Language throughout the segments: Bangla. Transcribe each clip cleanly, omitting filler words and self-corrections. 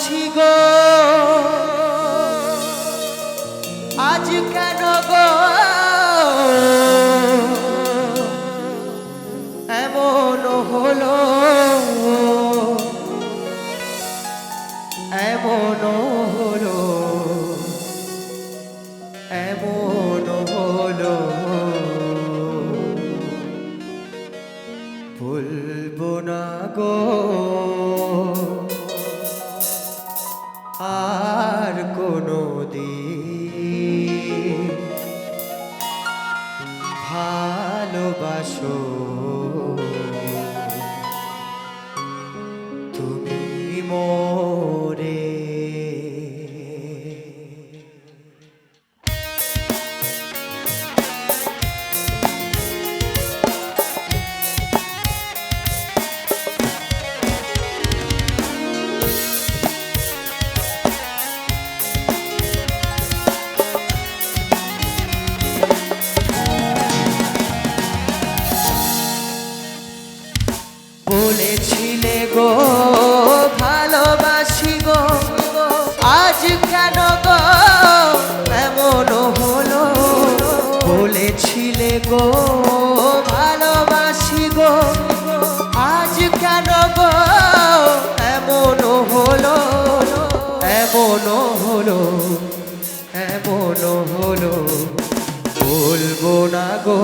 ভালোবাসি গো আজ কেন গো এমন হলো এমন হলো এমন হলো ভুলবো না গো আর কোনো দিন ভালোবাসো তুমি মোরে বলেছিলে গো ভালোবাসি গো আজ কেন গো এমন হলো বলেছিলে গো ভালোবাসি গো আজ কেন গো এমন হলো এমন হলো এমন হলো বলবো না গো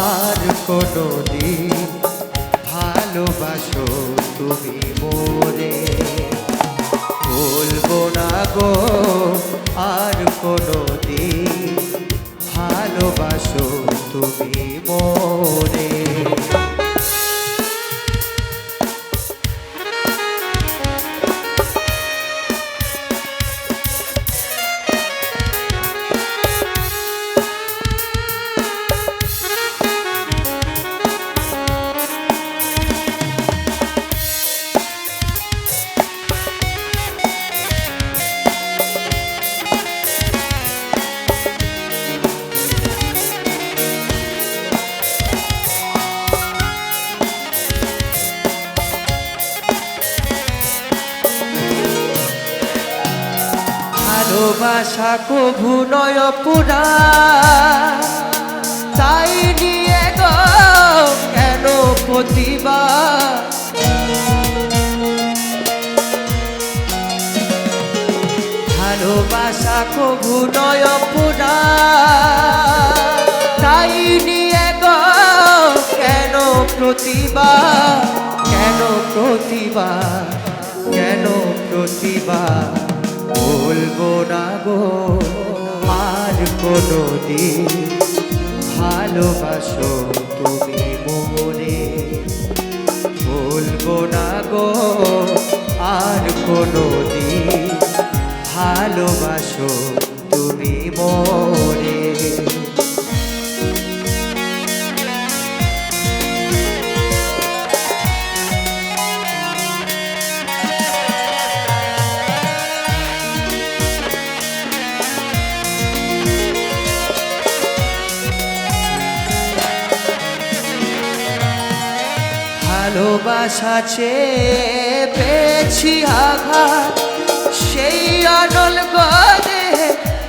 আর কোনো দিন ভালোবাসো তুমি মোরে বলবো না গো আর কোনো দিন ভালোবাসো তুমি মোরে ভালোবাসা কভু নয় পুরা তাই নিয়ে গো কেন প্রতিবার ভালোবাসা কভু নয় পুরা তাই নিয়ে গো কেন প্রতিবার কেন প্রতিবার কেন প্রতিবার বলবো না গো আর কোনো দিন ভালোবাসো তুমি মোরে বলবো না গো আর কোনো দিন ভালোবাসো তুমি মোরে ভালোবাসা চেয়ে পেয়েছি আঘাত সেই অনল গদে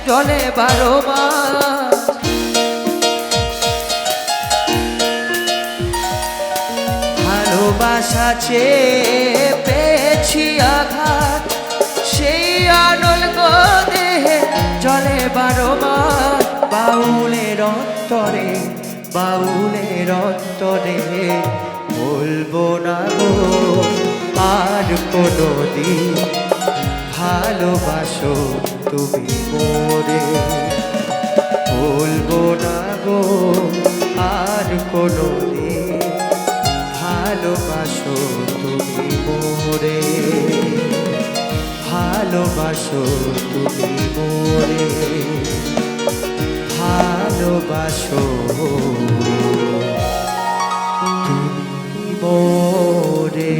জলে 12 মাস ভালোবাসা চেয়ে পেয়েছি আঘাত সেই অনল গদে জলে 12 মাস বাউলের অন্তরে বলবো না গো আর কোনো দিন ভালোবাসো তুমি মোরে বলবো না গো আর কোনো দিন ভালোবাসো তুমি মোরে ভালোবাসো তুমি মোরে ভালোবাসো তুমি মোরে